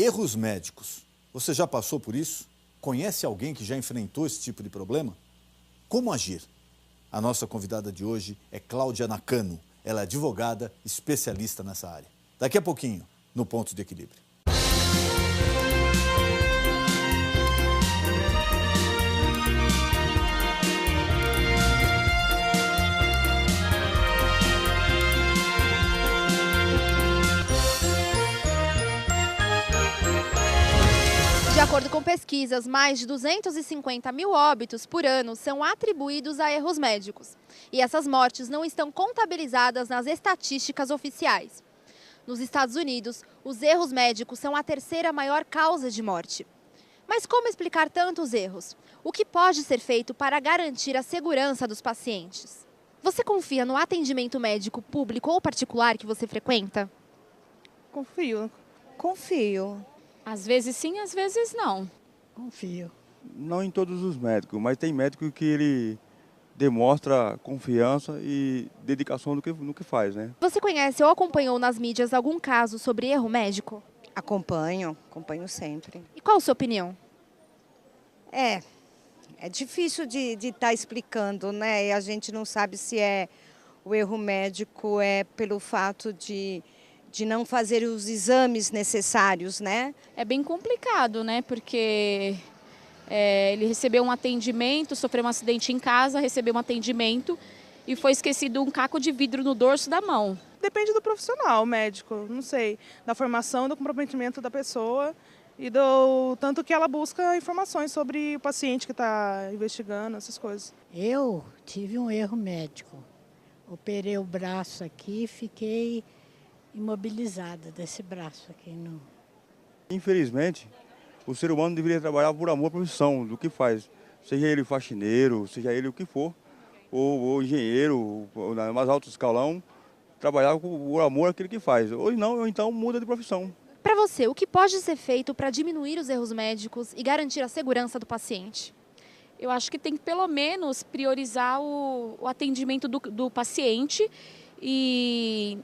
Erros médicos. Você já passou por isso? Conhece alguém que já enfrentou esse tipo de problema? Como agir? A nossa convidada de hoje é Cláudia Nakano. Ela é advogada, especialista nessa área. Daqui a pouquinho, no Ponto de Equilíbrio. De acordo com pesquisas, mais de 250 mil óbitos por ano são atribuídos a erros médicos. E essas mortes não estão contabilizadas nas estatísticas oficiais. Nos Estados Unidos, os erros médicos são a terceira maior causa de morte. Mas como explicar tantos erros? O que pode ser feito para garantir a segurança dos pacientes? Você confia no atendimento médico público ou particular que você frequenta? Confio. Às vezes sim, às vezes não. Confio. Não em todos os médicos, mas tem médico que ele demonstra confiança e dedicação no que faz, né? Você conhece ou acompanhou nas mídias algum caso sobre erro médico? Acompanho sempre. E qual a sua opinião? É difícil de estar explicando, né? E a gente não sabe se o erro médico é pelo fato de não fazer os exames necessários, né? É bem complicado, né? Porque ele recebeu um atendimento, sofreu um acidente em casa, recebeu um atendimento e foi esquecido um caco de vidro no dorso da mão. Depende do profissional médico, não sei, da formação, do comprometimento da pessoa e do tanto que ela busca informações sobre o paciente que está investigando, essas coisas. Eu tive um erro médico. Operei o braço aqui e fiquei imobilizada desse braço aqui. Infelizmente, o ser humano deveria trabalhar por amor à profissão, do que faz. Seja ele faxineiro, seja ele o que for, ou engenheiro, ou no mais alto escalão, trabalhar por amor àquilo que faz. Ou então muda de profissão. Para você, o que pode ser feito para diminuir os erros médicos e garantir a segurança do paciente? Eu acho que tem que pelo menos priorizar o atendimento do paciente e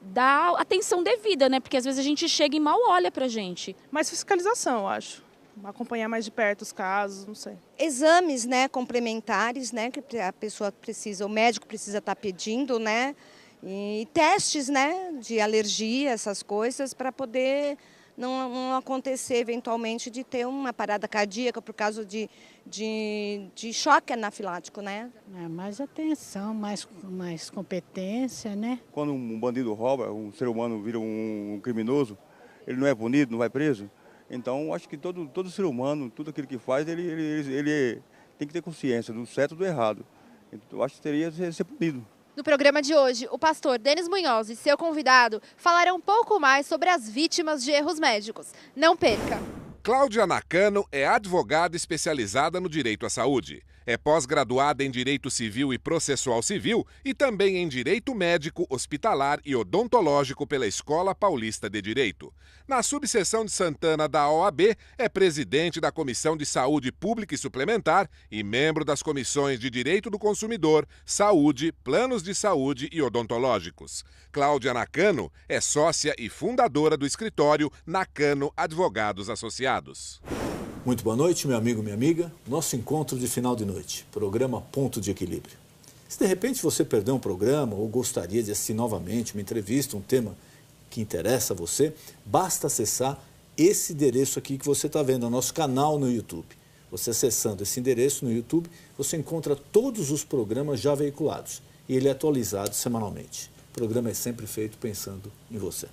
dar atenção devida, né? Porque às vezes a gente chega e mal olha pra gente. Mais fiscalização, eu acho. Acompanhar mais de perto os casos, não sei. Exames, né, complementares, né, que a pessoa precisa, o médico precisa estar pedindo, né? E testes, né, de alergia, essas coisas, para poder não acontecer eventualmente de ter uma parada cardíaca por causa de choque anafilático, né? Mais atenção, mais competência, né? Quando um bandido rouba, um ser humano vira um criminoso, ele não é punido, não vai preso. Então, acho que todo ser humano, tudo aquilo que faz, ele tem que ter consciência do certo e do errado. Então, acho que teria que ser punido. No programa de hoje, o pastor Denis Munhoz e seu convidado falarão um pouco mais sobre as vítimas de erros médicos. Não perca! Cláudia Nakano é advogada especializada no direito à saúde. É pós-graduada em Direito Civil e Processual Civil e também em Direito Médico, Hospitalar e Odontológico pela Escola Paulista de Direito. Na subseção de Santana da OAB, é presidente da Comissão de Saúde Pública e Suplementar e membro das comissões de Direito do Consumidor, Saúde, Planos de Saúde e Odontológicos. Cláudia Nakano é sócia e fundadora do escritório Nakano Advogados Associados. Muito boa noite, meu amigo, minha amiga. Nosso encontro de final de noite, programa Ponto de Equilíbrio. Se de repente você perdeu um programa ou gostaria de assistir novamente uma entrevista, um tema que interessa a você, basta acessar esse endereço aqui que você está vendo, o nosso canal no YouTube. Você acessando esse endereço no YouTube, você encontra todos os programas já veiculados e ele é atualizado semanalmente. O programa é sempre feito pensando em você.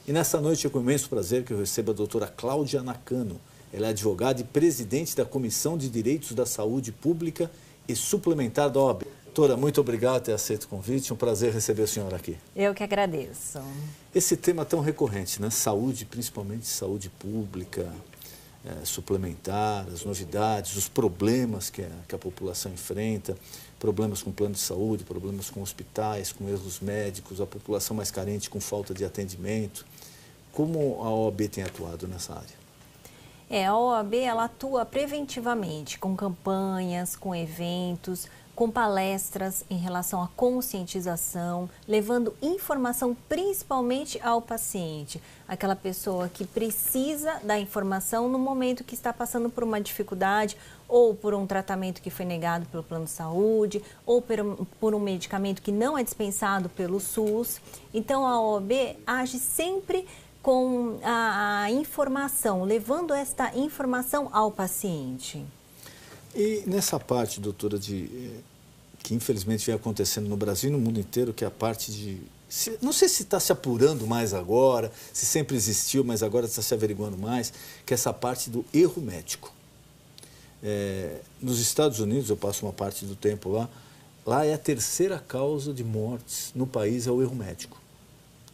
E nessa noite é com imenso prazer que eu recebo a doutora Cláudia Nakano. Ela é advogada e presidente da Comissão de Direitos da Saúde Pública e Suplementar da OAB. Doutora, muito obrigado por ter aceito o convite. É um prazer receber a senhora aqui. Eu que agradeço. Esse tema tão recorrente, né? Saúde, principalmente saúde pública, suplementar, as novidades, os problemas que a população enfrenta, problemas com plano de saúde, problemas com hospitais, com erros médicos, a população mais carente com falta de atendimento. Como a OAB tem atuado nessa área? A OAB ela atua preventivamente com campanhas, com eventos, com palestras em relação à conscientização, levando informação principalmente ao paciente, aquela pessoa que precisa da informação no momento que está passando por uma dificuldade, ou por um tratamento que foi negado pelo plano de saúde, ou por um medicamento que não é dispensado pelo SUS. Então a OAB age sempre com a informação, levando esta informação ao paciente. E nessa parte, doutora, que infelizmente vem acontecendo no Brasil e no mundo inteiro, que é a parte de... Não sei se está se apurando mais agora, se sempre existiu, mas agora está se averiguando mais, que é essa parte do erro médico. Nos Estados Unidos, eu passo uma parte do tempo lá é a terceira causa de mortes no país, é o erro médico.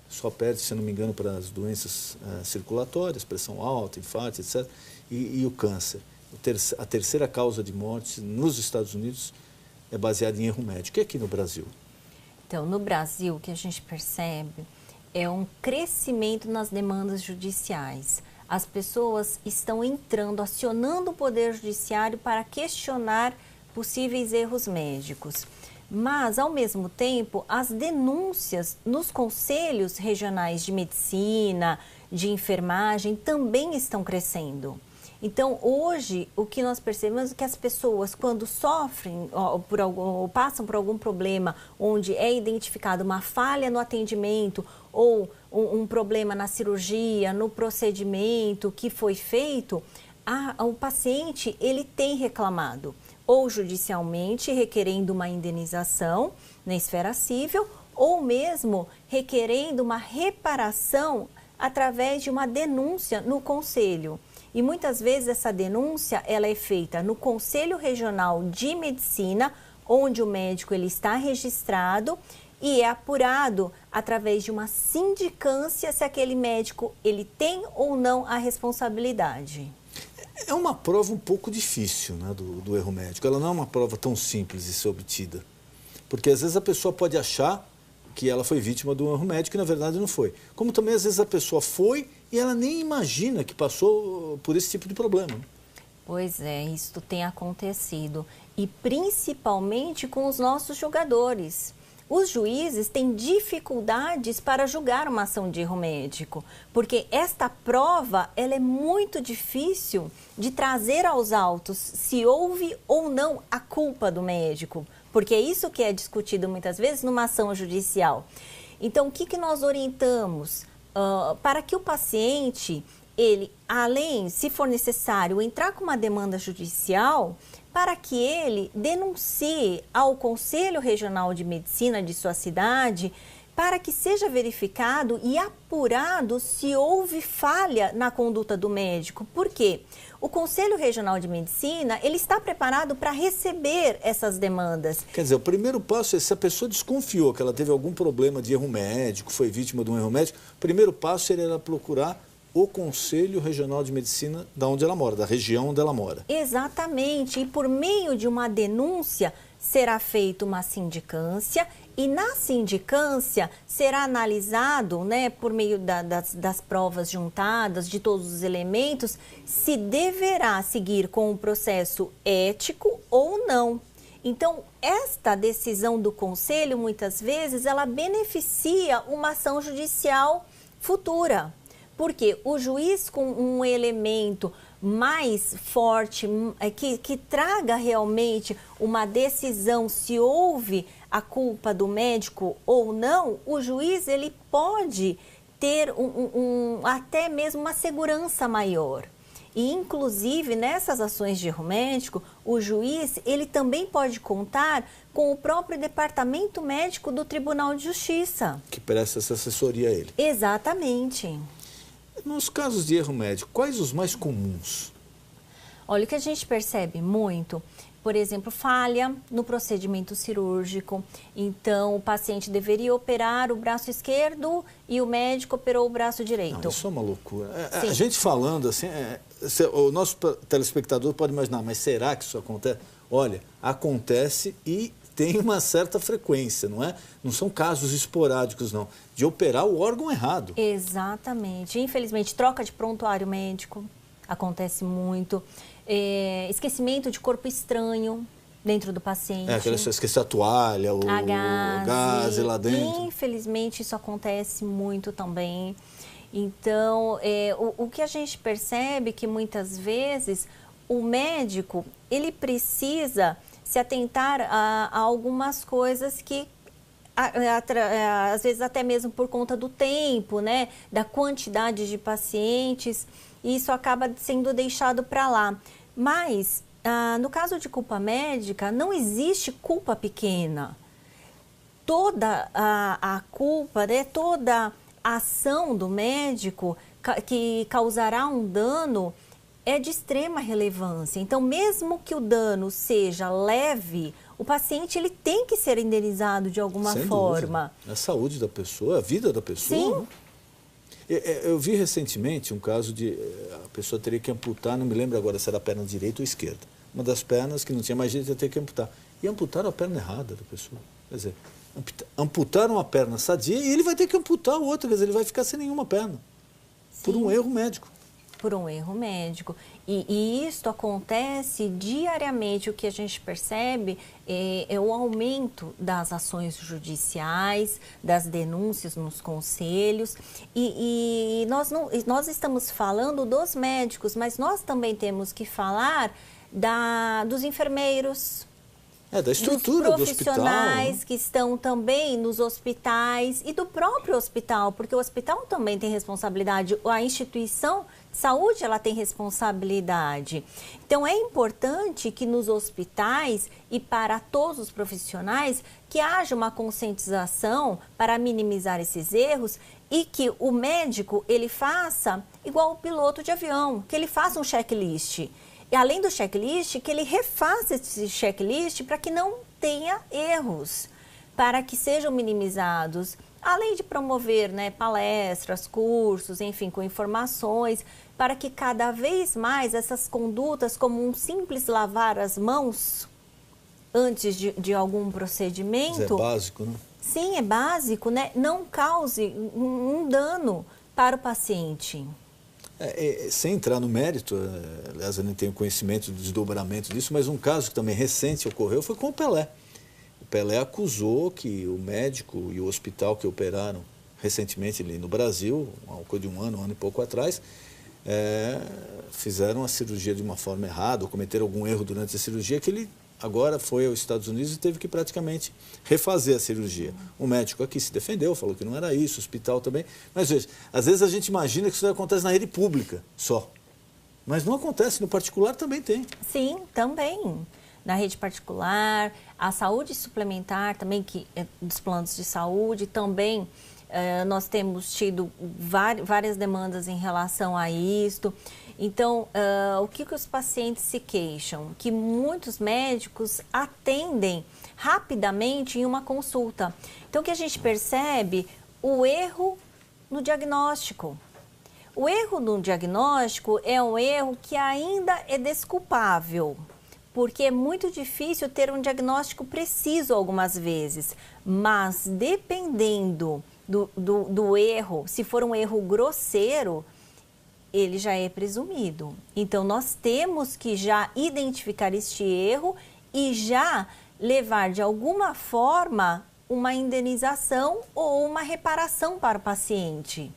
Só perde, se não me engano, para as doenças circulatórias, pressão alta, infarto, etc., e o câncer. A terceira causa de morte nos Estados Unidos é baseada em erro médico. E aqui no Brasil? Então, no Brasil, o que a gente percebe é um crescimento nas demandas judiciais. As pessoas estão entrando, acionando o Poder Judiciário para questionar possíveis erros médicos. Mas, ao mesmo tempo, as denúncias nos conselhos regionais de medicina, de enfermagem, também estão crescendo. Hoje, o que nós percebemos é que as pessoas, quando sofrem ou passam por algum problema, onde é identificada uma falha no atendimento ou um problema na cirurgia, no procedimento que foi feito, o paciente ele tem reclamado, ou judicialmente, requerendo uma indenização na esfera civil, ou mesmo requerendo uma reparação através de uma denúncia no conselho. E muitas vezes essa denúncia ela é feita no Conselho Regional de Medicina, onde o médico ele está registrado e é apurado através de uma sindicância se aquele médico ele tem ou não a responsabilidade. É uma prova um pouco difícil, né, do erro médico. Ela não é uma prova tão simples de ser obtida. Porque às vezes a pessoa pode achar que ela foi vítima de um erro médico e na verdade não foi. Como também às vezes a pessoa foi e ela nem imagina que passou por esse tipo de problema. Pois é, isso tem acontecido. E principalmente com os nossos julgadores. Os juízes têm dificuldades para julgar uma ação de erro médico, porque esta prova ela é muito difícil de trazer aos autos se houve ou não a culpa do médico, porque é isso que é discutido muitas vezes numa ação judicial. Então, o que nós orientamos? Para que o paciente, ele, além, se for necessário, entrar com uma demanda judicial, para que ele denuncie ao Conselho Regional de Medicina de sua cidade, para que seja verificado e apurado se houve falha na conduta do médico. Por quê? O Conselho Regional de Medicina, ele está preparado para receber essas demandas. Quer dizer, o primeiro passo é, se a pessoa desconfiou que ela teve algum problema de erro médico, foi vítima de um erro médico, o primeiro passo seria ela procurar o Conselho Regional de Medicina da onde ela mora, da região onde ela mora. Exatamente, e por meio de uma denúncia será feita uma sindicância e na sindicância será analisado, né, por meio das provas juntadas, de todos os elementos, se deverá seguir com o processo ético ou não. Então, esta decisão do Conselho, muitas vezes, ela beneficia uma ação judicial futura. Porque o juiz com um elemento mais forte, que traga realmente uma decisão se houve a culpa do médico ou não, o juiz ele pode ter até mesmo uma segurança maior. E, inclusive, nessas ações de erro médico, o juiz ele também pode contar com o próprio departamento médico do Tribunal de Justiça. Que presta essa assessoria a ele. Exatamente. Nos casos de erro médico, quais os mais comuns? Olha, o que a gente percebe muito, por exemplo, falha no procedimento cirúrgico. Então, o paciente deveria operar o braço esquerdo e o médico operou o braço direito. Não, isso é uma loucura. A gente falando assim, o nosso telespectador pode imaginar, mas será que isso acontece? Olha, acontece e tem uma certa frequência, não é? Não são casos esporádicos, não. De operar o órgão errado. Exatamente. Infelizmente, troca de prontuário médico acontece muito. Esquecimento de corpo estranho dentro do paciente. Aquela pessoa esquecer a toalha, o gás lá dentro. Infelizmente, isso acontece muito também. Então, o que a gente percebe que muitas vezes o médico, ele precisa se atentar a algumas coisas que, às vezes até mesmo por conta do tempo, né, da quantidade de pacientes, isso acaba sendo deixado para lá. Mas, no caso de culpa médica, não existe culpa pequena. Toda a culpa, né, toda a ação do médico que causará um dano é de extrema relevância. Então, mesmo que o dano seja leve, o paciente ele tem que ser indenizado de alguma Sem forma. dúvida. É a saúde da pessoa, a vida da pessoa. Sim. Né? Eu vi recentemente um caso de a pessoa teria que amputar, não me lembro agora se era a perna direita ou esquerda. Uma das pernas que não tinha mais jeito de ter que amputar. E amputaram a perna errada da pessoa. Quer dizer, amputaram a perna sadia e ele vai ter que amputar o outro, quer dizer, ele vai ficar sem nenhuma perna. Sim. Por um erro médico. Por um erro médico. E isso acontece diariamente. O que a gente percebe é o aumento das ações judiciais, das denúncias nos conselhos. E nós estamos falando dos médicos, mas nós também temos que falar dos enfermeiros, da estrutura dos profissionais que estão também nos hospitais e do próprio hospital, porque o hospital também tem responsabilidade, a instituição de saúde ela tem responsabilidade. Então é importante que nos hospitais e para todos os profissionais que haja uma conscientização para minimizar esses erros e que o médico ele faça igual o piloto de avião, que ele faça um checklist. E além do checklist, que ele refaça esse checklist para que não tenha erros, para que sejam minimizados, além de promover, né, palestras, cursos, enfim, com informações, para que cada vez mais essas condutas, como um simples lavar as mãos antes de algum procedimento... Mas é básico, né? Sim, é básico, né? Não cause um dano para o paciente. Sem entrar no mérito, aliás, eu nem tenho conhecimento do desdobramento disso, mas um caso que também recente ocorreu foi com o Pelé. O Pelé acusou que o médico e o hospital que operaram recentemente ali no Brasil, coisa de um ano e pouco atrás, fizeram a cirurgia de uma forma errada, ou cometeram algum erro durante a cirurgia, que ele agora foi aos Estados Unidos e teve que praticamente refazer a cirurgia. O médico aqui se defendeu, falou que não era isso, o hospital também. Mas veja, às vezes a gente imagina que isso acontece na rede pública só. Mas não acontece, no particular também tem. Sim, também. Na rede particular, a saúde suplementar também, que dos planos de saúde, também nós temos tido várias demandas em relação a isto. Então, o que os pacientes se queixam? Que muitos médicos atendem rapidamente em uma consulta. Então, o que a gente percebe? O erro no diagnóstico. O erro no diagnóstico é um erro que ainda é desculpável, porque é muito difícil ter um diagnóstico preciso algumas vezes, mas dependendo do erro, se for um erro grosseiro, ele já é presumido. Então, nós temos que já identificar este erro e já levar de alguma forma uma indenização ou uma reparação para o paciente.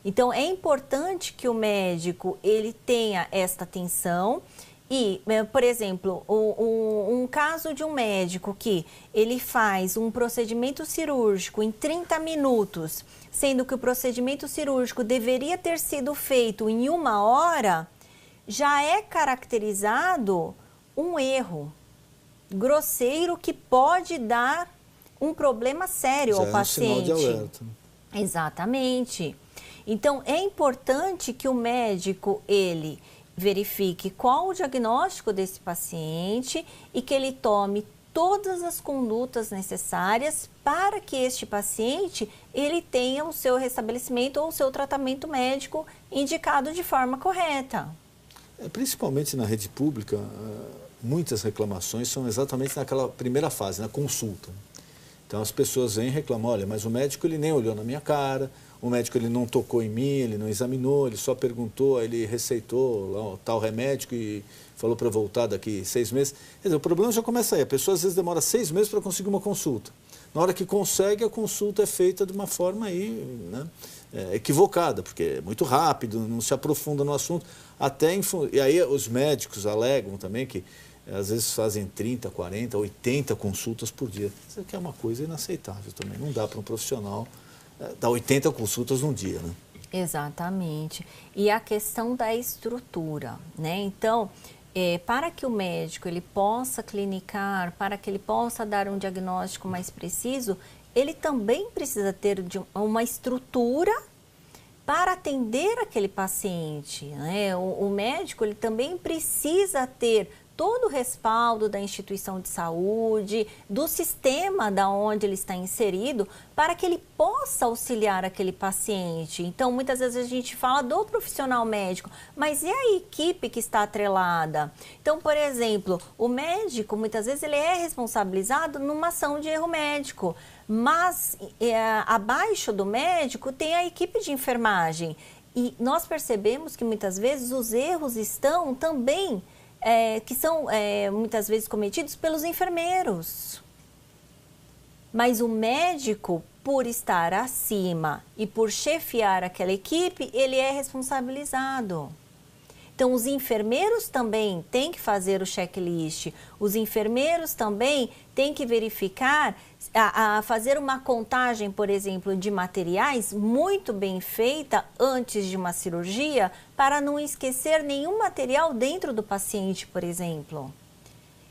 Então, é importante que o médico ele tenha esta atenção e, por exemplo, um caso de um médico que ele faz um procedimento cirúrgico em 30 minutos, sendo que o procedimento cirúrgico deveria ter sido feito em 1 hora, já é caracterizado um erro grosseiro que pode dar um problema sério ao paciente. Já é um sinal de alerta. Exatamente. Então, é importante que o médico, ele verifique qual o diagnóstico desse paciente e que ele tome todas as condutas necessárias para que este paciente ele tenha o seu restabelecimento ou o seu tratamento médico indicado de forma correta. Principalmente na rede pública, muitas reclamações são exatamente naquela primeira fase, na consulta. Então as pessoas vêm e reclamam, olha, mas o médico ele nem olhou na minha cara, o médico ele não tocou em mim, ele não examinou, ele só perguntou, ele receitou lá o tal remédio e falou para voltar daqui 6 meses. Quer dizer, o problema já começa aí. A pessoa às vezes demora 6 meses para conseguir uma consulta. Na hora que consegue, a consulta é feita de uma forma aí, né, equivocada, porque é muito rápido, não se aprofunda no assunto. E aí os médicos alegam também que às vezes fazem 30, 40, 80 consultas por dia. Isso aqui é uma coisa inaceitável também. Não dá para um profissional dar 80 consultas num dia, né? Exatamente. E a questão da estrutura, né? Então, para que o médico ele possa clinicar, para que ele possa dar um diagnóstico mais preciso, ele também precisa ter uma estrutura para atender aquele paciente, né? O médico ele também precisa ter todo o respaldo da instituição de saúde, do sistema da onde ele está inserido, para que ele possa auxiliar aquele paciente. Então, muitas vezes a gente fala do profissional médico, mas e a equipe que está atrelada? Então, por exemplo, o médico, muitas vezes, ele é responsabilizado numa ação de erro médico, mas abaixo do médico tem a equipe de enfermagem. E nós percebemos que muitas vezes os erros estão também que são muitas vezes cometidos pelos enfermeiros. Mas o médico, por estar acima e por chefiar aquela equipe, ele é responsabilizado. Então, os enfermeiros também têm que fazer o checklist, os enfermeiros também têm que verificar, fazer uma contagem, por exemplo, de materiais muito bem feita antes de uma cirurgia, para não esquecer nenhum material dentro do paciente, por exemplo.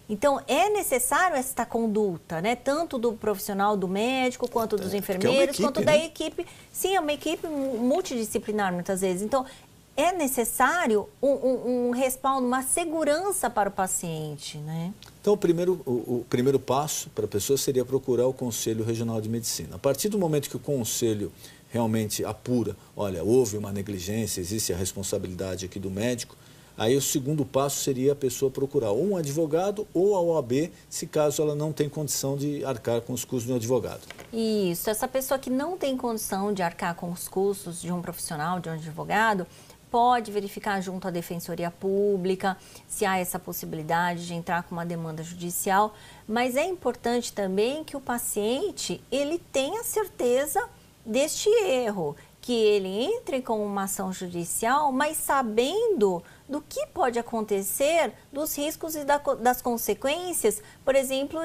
Então, é necessário esta conduta, né? Tanto do profissional, do médico, quanto dos enfermeiros, equipe, quanto da equipe. Sim, é uma equipe multidisciplinar, muitas vezes. Então, é necessário um respaldo, uma segurança para o paciente, né? Então, o primeiro passo para a pessoa seria procurar o Conselho Regional de Medicina. A partir do momento que o Conselho realmente apura, olha, houve uma negligência, existe a responsabilidade aqui do médico, aí o segundo passo seria a pessoa procurar ou um advogado ou a OAB, se caso ela não tem condição de arcar com os custos de um advogado. Isso, essa pessoa que não tem condição de arcar com os custos de um profissional, de um advogado, pode verificar junto à Defensoria Pública se há essa possibilidade de entrar com uma demanda judicial, mas é importante também que o paciente ele tenha certeza deste erro, que ele entre com uma ação judicial, mas sabendo do que pode acontecer, dos riscos e das consequências, por exemplo,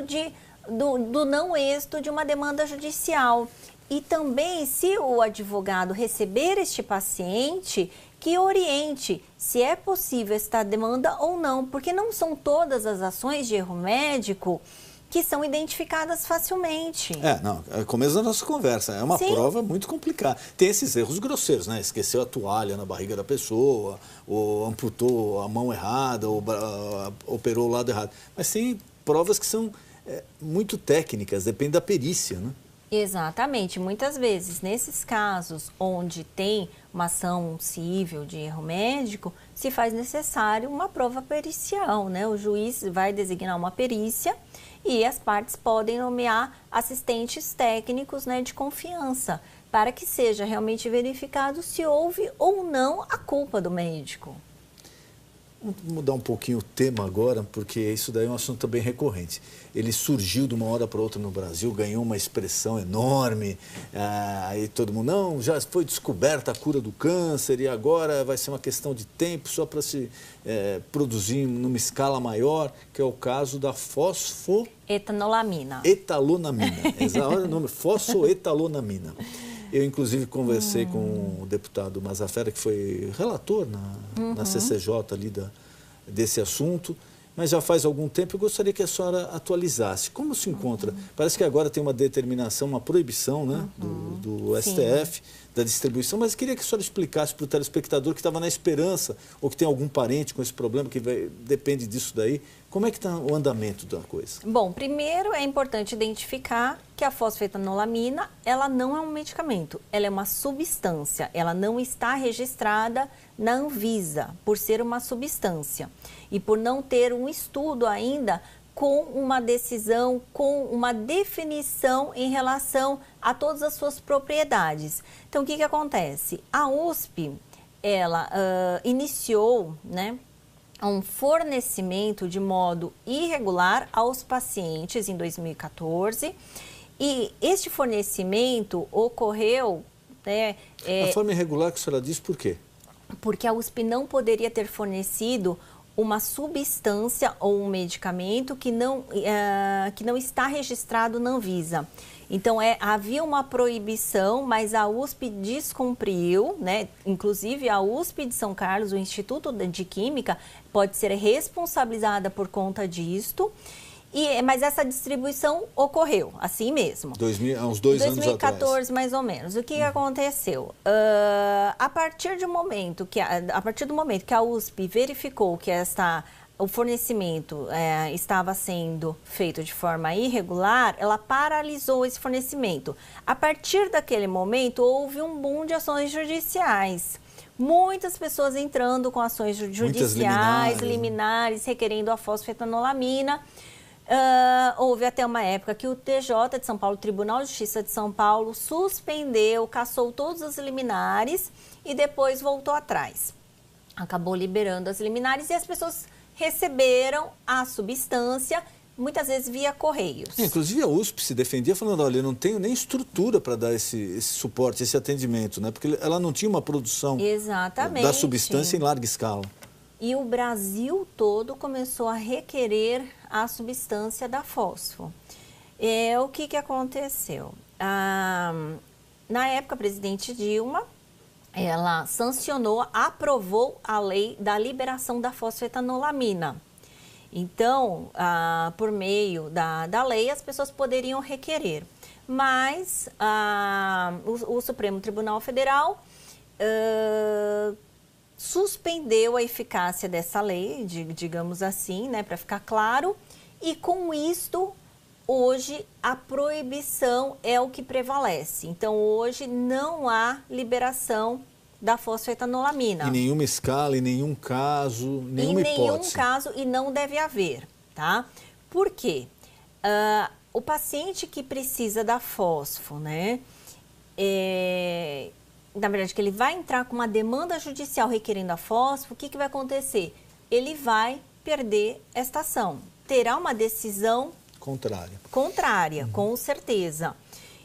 do não êxito de uma demanda judicial. E também, se o advogado receber este paciente, que oriente se é possível esta demanda ou não, porque não são todas as ações de erro médico que são identificadas facilmente. É começo da nossa conversa, é uma prova muito complicada. Tem esses erros grosseiros, né? Esqueceu a toalha na barriga da pessoa, ou amputou a mão errada, ou operou o lado errado. Mas tem provas que são muito técnicas, depende da perícia, né? Exatamente. Muitas vezes, nesses casos onde tem uma ação civil de erro médico, se faz necessário uma prova pericial, né? O juiz vai designar uma perícia e as partes podem nomear assistentes técnicos, né, de confiança, para que seja realmente verificado se houve ou não a culpa do médico. Vamos mudar um pouquinho o tema agora, porque isso daí é um assunto também recorrente. Ele surgiu de uma hora para outra no Brasil, ganhou uma expressão enorme, aí todo mundo, não, já foi descoberta a cura do câncer e agora vai ser uma questão de tempo só para se produzir numa escala maior, que é o caso da Etanolamina. Etalonamina, exato, olha o nome, fosfoetalonamina. Eu, inclusive, conversei com o deputado Mazzaferra, que foi relator na CCJ ali desse assunto, mas já faz algum tempo. Eu gostaria que a senhora atualizasse. Como se encontra? Parece que agora tem uma determinação, uma proibição, né, do STF, da distribuição, mas queria que a senhora explicasse para o telespectador que estava na esperança, ou que tem algum parente com esse problema, que depende disso daí, como é que está o andamento da coisa? Bom, primeiro é importante identificar que a fosfetanolamina, ela não é um medicamento, ela é uma substância, ela não está registrada na Anvisa, por ser uma substância. E por não ter um estudo ainda com uma decisão, com uma definição em relação a todas as suas propriedades. Então, o que acontece? A USP, ela iniciou, né, um fornecimento de modo irregular aos pacientes em 2014, e este fornecimento ocorreu... né, A forma irregular que a senhora diz, por quê? Porque a USP não poderia ter fornecido uma substância ou um medicamento que não está registrado na Anvisa. Então, havia uma proibição, mas a USP descumpriu, né? Inclusive, a USP de São Carlos, o Instituto de Química, pode ser responsabilizada por conta disto. Mas essa distribuição ocorreu, assim mesmo. Há uns 2 anos atrás. 2014, mais ou menos. O que aconteceu? A partir do momento que a USP verificou que o fornecimento estava sendo feito de forma irregular, ela paralisou esse fornecimento. A partir daquele momento, houve um boom de ações judiciais. Muitas pessoas entrando com ações judiciais, liminares, requerendo a fosfetanolamina. Houve até uma época que o TJ de São Paulo, o Tribunal de Justiça de São Paulo, suspendeu, cassou todos os liminares e depois voltou atrás. Acabou liberando as liminares e as pessoas receberam a substância, muitas vezes via correios. Inclusive a USP se defendia falando, olha, eu não tenho nem estrutura para dar esse suporte, esse atendimento, né? Porque ela não tinha uma produção da substância em larga escala. E o Brasil todo começou a requerer a substância da fósforo. O que aconteceu? Na época, a presidente Dilma, ela sancionou, aprovou a lei da liberação da fosfetanolamina. Então, por meio da lei, as pessoas poderiam requerer. Mas o Supremo Tribunal Federal suspendeu a eficácia dessa lei, digamos assim, né, para ficar claro, e com isto, hoje, a proibição é o que prevalece. Então, hoje, não há liberação da fosfetanolamina. Em nenhuma escala, em nenhum caso, nenhuma hipótese. Em nenhum caso, e não deve haver, tá? Por quê? O paciente que precisa da fósforo, né, na verdade, que ele vai entrar com uma demanda judicial requerendo a fósforo, o que vai acontecer? Ele vai perder esta ação. Terá uma decisão contrária, com certeza.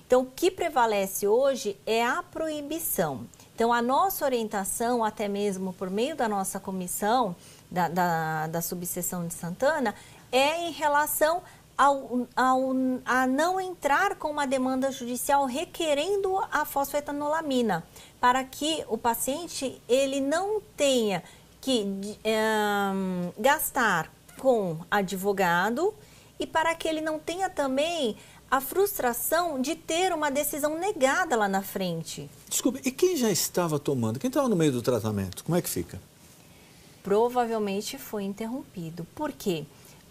Então, o que prevalece hoje é a proibição. Então, a nossa orientação, até mesmo por meio da nossa comissão, da subseção de Santana, é em relação a não entrar com uma demanda judicial requerendo a fosfetanolamina, para que o paciente ele não tenha que gastar com advogado e para que ele não tenha também a frustração de ter uma decisão negada lá na frente. Desculpe, e quem já estava tomando? Quem estava no meio do tratamento? Como é que fica? Provavelmente foi interrompido. Por quê?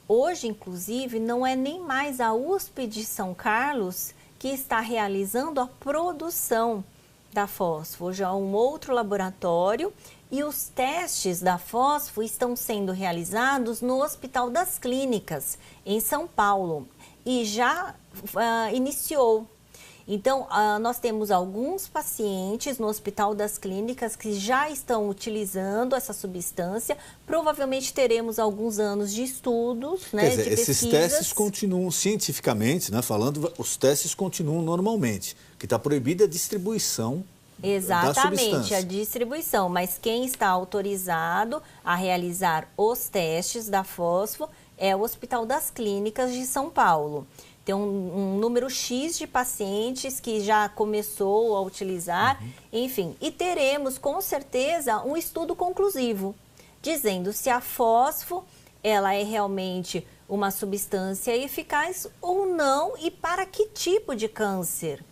Hoje, inclusive, não é nem mais a USP de São Carlos que está realizando a produção da fósforo. Hoje é um outro laboratório e os testes da fósforo estão sendo realizados no Hospital das Clínicas, em São Paulo, e já iniciou. Então, nós temos alguns pacientes no Hospital das Clínicas que já estão utilizando essa substância. Provavelmente teremos alguns anos de estudos, né, de pesquisas. Esses testes continuam cientificamente, né, falando, os testes continuam normalmente. O que está proibida é a distribuição da substância. A distribuição. Mas quem está autorizado a realizar os testes da fósforo é o Hospital das Clínicas de São Paulo. Tem um número X de pacientes que já começou a utilizar, enfim. E teremos, com certeza, um estudo conclusivo, dizendo se a fósforo ela é realmente uma substância eficaz ou não e para que tipo de câncer,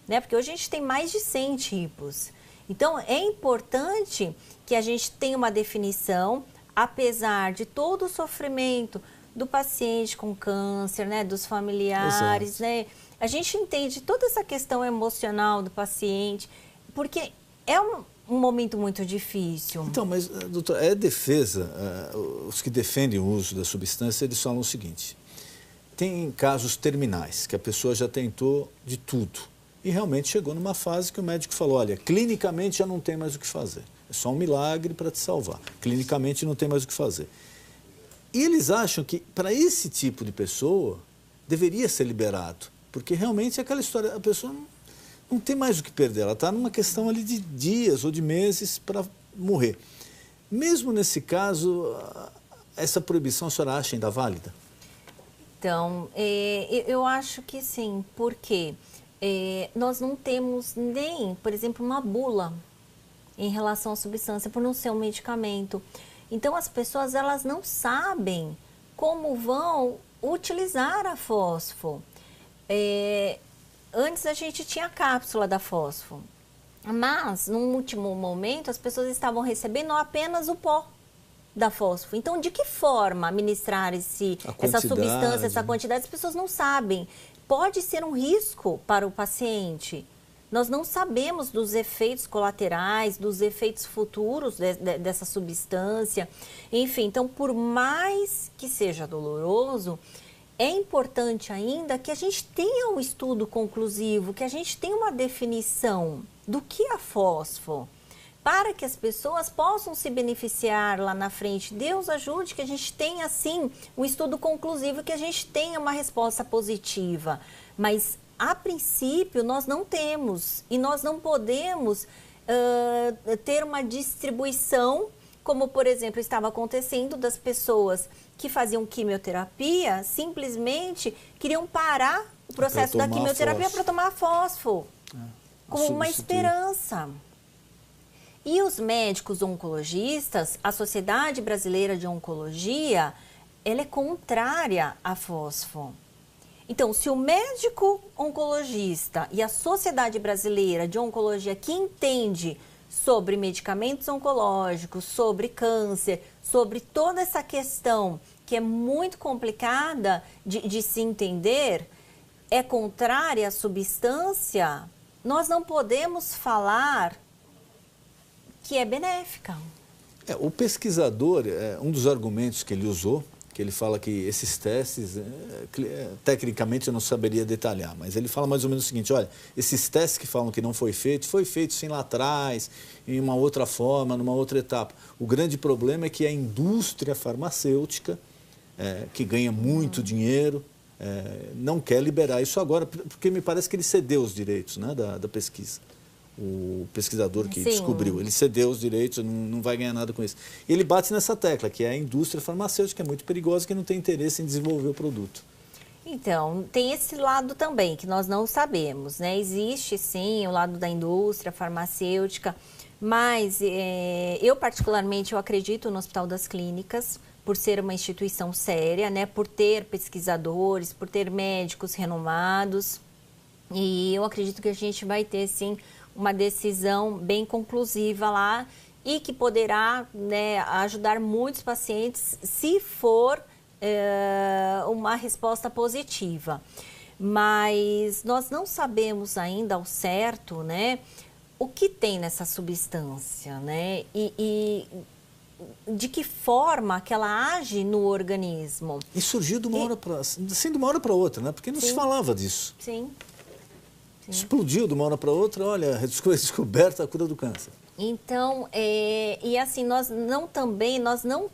né? Porque hoje a gente tem mais de 100 tipos. Então, é importante que a gente tenha uma definição, apesar de todo o sofrimento do paciente com câncer, né, dos familiares, né? A gente entende toda essa questão emocional do paciente, porque é um momento muito difícil. Então, mas, doutora, defesa, os que defendem o uso da substância, eles falam o seguinte, tem casos terminais, que a pessoa já tentou de tudo. E realmente chegou numa fase que o médico falou, olha, clinicamente já não tem mais o que fazer. É só um milagre para te salvar. Clinicamente não tem mais o que fazer. E eles acham que para esse tipo de pessoa deveria ser liberado. Porque realmente é aquela história, a pessoa não tem mais o que perder. Ela está numa questão ali de dias ou de meses para morrer. Mesmo nesse caso, essa proibição a senhora acha ainda válida? Então, eu acho que sim, porque nós não temos nem, por exemplo, uma bula em relação à substância, por não ser um medicamento. Então, as pessoas, elas não sabem como vão utilizar a fósforo. Antes a gente tinha a cápsula da fósforo, mas, num último momento, as pessoas estavam recebendo apenas o pó da fósforo. Então, de que forma ministrar essa substância, essa quantidade, as pessoas não sabem. Pode ser um risco para o paciente. Nós não sabemos dos efeitos colaterais, dos efeitos futuros dessa substância. Enfim, então, por mais que seja doloroso, é importante ainda que a gente tenha um estudo conclusivo, que a gente tenha uma definição do que é fósforo, para que as pessoas possam se beneficiar lá na frente. Deus ajude que a gente tenha, assim, um estudo conclusivo, que a gente tenha uma resposta positiva. Mas, a princípio, nós não temos. E nós não podemos ter uma distribuição, como, por exemplo, estava acontecendo das pessoas que faziam quimioterapia, simplesmente queriam parar o processo da quimioterapia para tomar fósforo, como uma esperança. E os médicos oncologistas, a Sociedade Brasileira de Oncologia, ela é contrária à fósforo. Então, se o médico oncologista e a Sociedade Brasileira de Oncologia, que entende sobre medicamentos oncológicos, sobre câncer, sobre toda essa questão que é muito complicada de se entender, é contrária à substância, nós não podemos falar que é benéfica. O pesquisador, um dos argumentos que ele usou, que ele fala que esses testes, tecnicamente eu não saberia detalhar, mas ele fala mais ou menos o seguinte, olha, esses testes que falam que não foi feito sim lá atrás, em uma outra forma, numa outra etapa. O grande problema é que a indústria farmacêutica, que ganha muito dinheiro, não quer liberar isso agora, porque me parece que ele cedeu os direitos, né, da pesquisa. O pesquisador que descobriu, ele cedeu os direitos, não vai ganhar nada com isso. E ele bate nessa tecla, que é a indústria farmacêutica, que é muito perigosa, que não tem interesse em desenvolver o produto. Então, tem esse lado também, que nós não sabemos, né? Existe, sim, o lado da indústria farmacêutica, mas eu, particularmente, eu acredito no Hospital das Clínicas, por ser uma instituição séria, né? Por ter pesquisadores, por ter médicos renomados. E eu acredito que a gente vai ter, sim, uma decisão bem conclusiva lá e que poderá, né, ajudar muitos pacientes se for uma resposta positiva. Mas nós não sabemos ainda ao certo, né, o que tem nessa substância, né, e de que forma que ela age no organismo. E surgiu de uma hora para assim, de uma hora para outra, né? Porque não se falava disso. Sim. Explodiu de uma hora para outra, olha, descoberta a cura do câncer. Então, e assim, nós não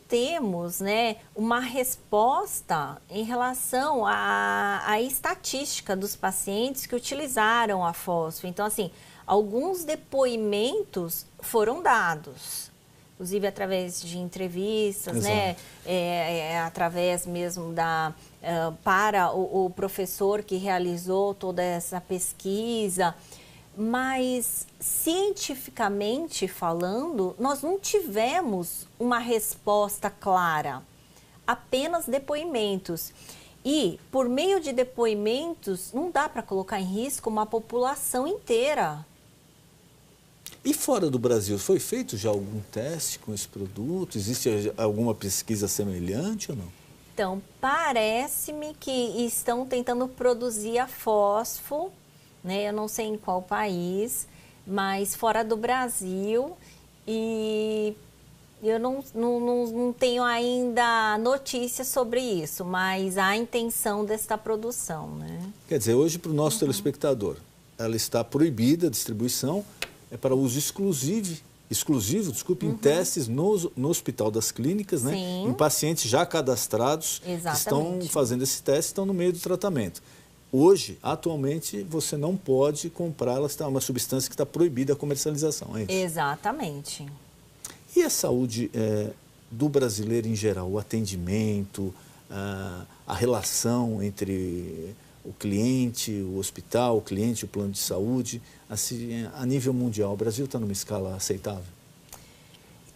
temos, né, uma resposta em relação à estatística dos pacientes que utilizaram a fósforo. Então, assim, alguns depoimentos foram dados, inclusive através de entrevistas, né, através mesmo para o professor que realizou toda essa pesquisa, mas cientificamente falando, nós não tivemos uma resposta clara, apenas depoimentos. E por meio de depoimentos, não dá para colocar em risco uma população inteira. E fora do Brasil, foi feito já algum teste com esse produto? Existe alguma pesquisa semelhante ou não? Então, parece-me que estão tentando produzir a fósforo, né? Eu não sei em qual país, mas fora do Brasil. E Eu não tenho ainda notícias sobre isso, mas há a intenção desta produção, né? Quer dizer, hoje para o nosso telespectador, ela está proibida a distribuição, é para uso exclusivo, em testes no Hospital das Clínicas, né? Sim. Em pacientes já cadastrados que estão fazendo esse teste, estão no meio do tratamento. Hoje, atualmente, você não pode comprar, ela está uma substância que está proibida a comercialização, é isso? Exatamente. E a saúde do brasileiro em geral, o atendimento, a relação entre o cliente, o hospital, o cliente, o plano de saúde, assim, a nível mundial, o Brasil está numa escala aceitável?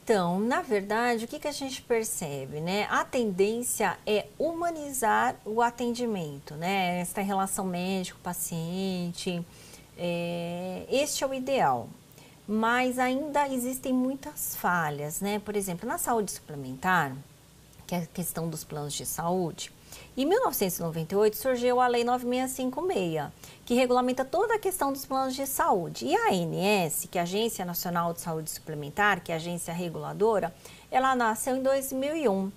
Então, na verdade, o que a gente percebe, né? A tendência é humanizar o atendimento, né? Essa relação médico-paciente, este é o ideal. Mas ainda existem muitas falhas, né? Por exemplo, na saúde suplementar, que é a questão dos planos de saúde, em 1998 surgiu a Lei 9656, que regulamenta toda a questão dos planos de saúde. E a ANS, que é a Agência Nacional de Saúde Suplementar, que é a agência reguladora, ela nasceu em 2001.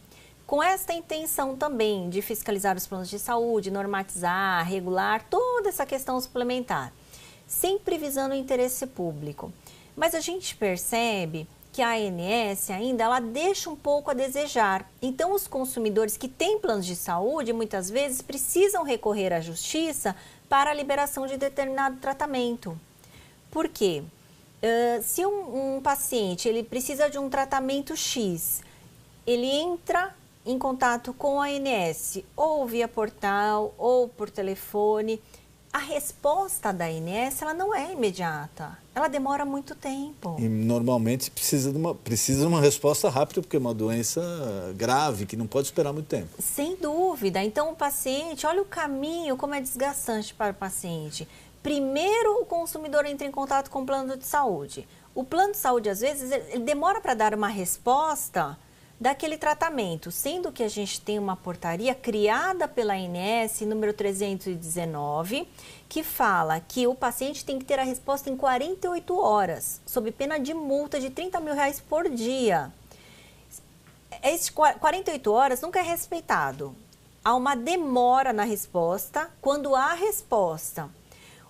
Com esta intenção também de fiscalizar os planos de saúde, normatizar, regular toda essa questão suplementar, sempre visando o interesse público. Mas a gente percebe que a ANS ainda ela deixa um pouco a desejar. Então, os consumidores que têm planos de saúde, muitas vezes, precisam recorrer à justiça para a liberação de determinado tratamento. Por quê? Se um paciente ele precisa de um tratamento X, ele entra em contato com a ANS, ou via portal, ou por telefone. A resposta da ANS ela não é imediata, ela demora muito tempo. E normalmente precisa de uma resposta rápida, porque é uma doença grave, que não pode esperar muito tempo. Sem dúvida. Então o paciente, olha o caminho, como é desgastante para o paciente. Primeiro o consumidor entra em contato com o plano de saúde. O plano de saúde, às vezes, ele demora para dar uma resposta daquele tratamento, sendo que a gente tem uma portaria criada pela ANS, número 319, que fala que o paciente tem que ter a resposta em 48 horas, sob pena de multa de R$30 mil por dia. Esses 48 horas nunca é respeitado. Há uma demora na resposta. Quando há resposta,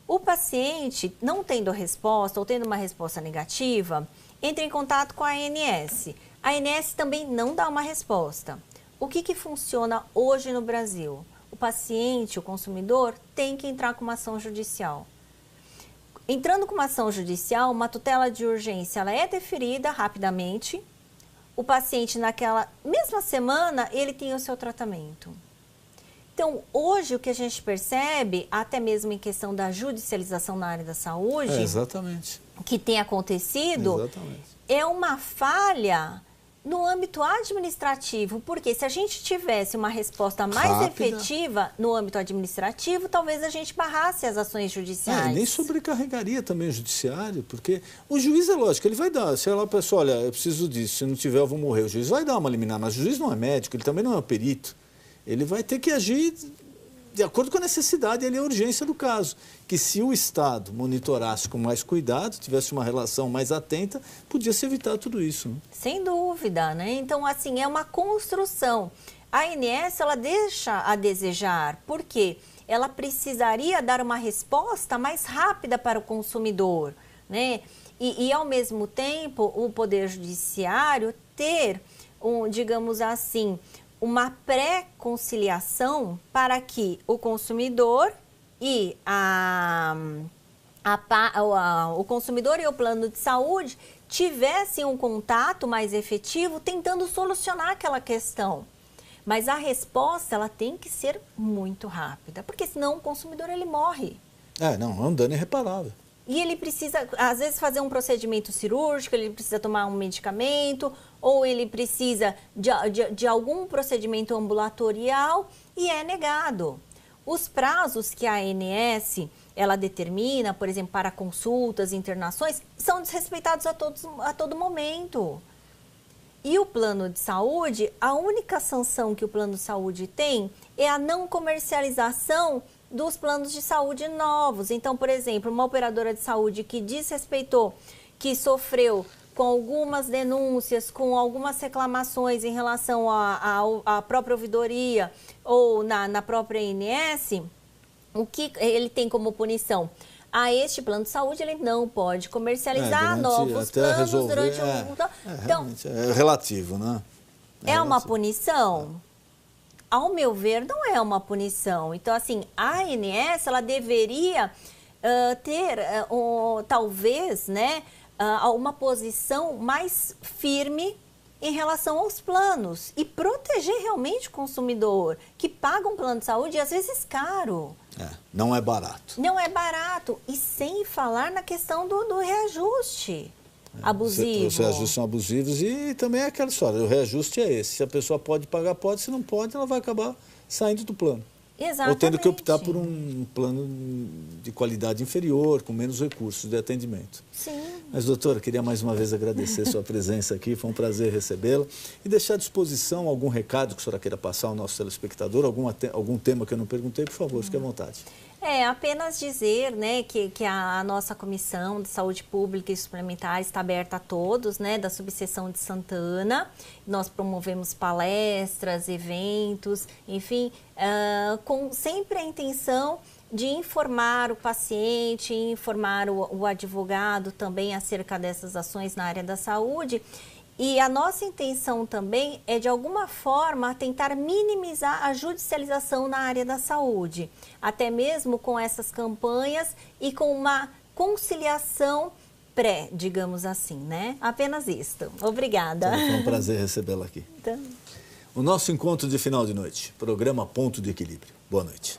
o paciente, não tendo resposta ou tendo uma resposta negativa, entra em contato com a ANS. A ANS também não dá uma resposta. O que funciona hoje no Brasil? O paciente, o consumidor, tem que entrar com uma ação judicial. Entrando com uma ação judicial, uma tutela de urgência ela é deferida rapidamente. O paciente, naquela mesma semana, ele tem o seu tratamento. Então, hoje, o que a gente percebe, até mesmo em questão da judicialização na área da saúde, exatamente, que tem acontecido, exatamente, é uma falha no âmbito administrativo, porque se a gente tivesse uma resposta mais rápida, efetiva no âmbito administrativo, talvez a gente barrasse as ações judiciais. Nem sobrecarregaria também o judiciário, porque o juiz é lógico, ele vai dar, se a pessoa, olha, eu preciso disso, se não tiver eu vou morrer, o juiz vai dar uma liminar, mas o juiz não é médico, ele também não é perito, ele vai ter que agir de acordo com a necessidade e a urgência do caso. Que se o Estado monitorasse com mais cuidado, tivesse uma relação mais atenta, podia se evitar tudo isso. Né? Sem dúvida, né? Então, assim, é uma construção. A ANS, ela deixa a desejar, porque ela precisaria dar uma resposta mais rápida para o consumidor, né? E ao mesmo tempo, o Poder Judiciário ter, digamos assim, uma pré-conciliação para que o consumidor e o consumidor e o plano de saúde tivessem um contato mais efetivo tentando solucionar aquela questão. Mas a resposta ela tem que ser muito rápida, porque senão o consumidor ele morre. É um dano irreparável. E ele precisa, às vezes, fazer um procedimento cirúrgico, ele precisa tomar um medicamento, ou ele precisa de algum procedimento ambulatorial e é negado. Os prazos que a ANS ela determina, por exemplo, para consultas, internações, são desrespeitados a todo momento. E o plano de saúde, a única sanção que o plano de saúde tem é a não comercialização dos planos de saúde novos. Então, por exemplo, uma operadora de saúde que desrespeitou, que sofreu com algumas denúncias, com algumas reclamações em relação à própria ouvidoria ou na própria ANS, o que ele tem como punição? Este plano de saúde ele não pode comercializar novos planos durante então, é relativo, né? É uma punição? Ao meu ver, não é uma punição. Então, assim, a ANS, ela deveria ter, talvez, né, uma posição mais firme em relação aos planos e proteger realmente o consumidor que paga um plano de saúde, às vezes caro. Não é barato. Não é barato. E sem falar na questão do reajuste abusivo. Os reajustes são abusivos e também é aquela história, o reajuste é esse. Se a pessoa pode pagar, pode. Se não pode, ela vai acabar saindo do plano. Exatamente. Ou tendo que optar por um plano de qualidade inferior, com menos recursos de atendimento. Sim. Mas, doutora, queria mais uma vez agradecer sua presença aqui, foi um prazer recebê-la. E deixar à disposição algum recado que a senhora queira passar ao nosso telespectador, algum tema que eu não perguntei, por favor, fique à vontade. Apenas dizer, né, que a nossa Comissão de Saúde Pública e Suplementar está aberta a todos, né, da subseção de Santana. Nós promovemos palestras, eventos, enfim, com sempre a intenção de informar o paciente, informar o advogado também acerca dessas ações na área da saúde. E a nossa intenção também é, de alguma forma, tentar minimizar a judicialização na área da saúde, até mesmo com essas campanhas e com uma conciliação digamos assim, né? Apenas isto. Obrigada. Foi um prazer recebê-la aqui. Então... O nosso encontro de final de noite, programa Ponto de Equilíbrio. Boa noite.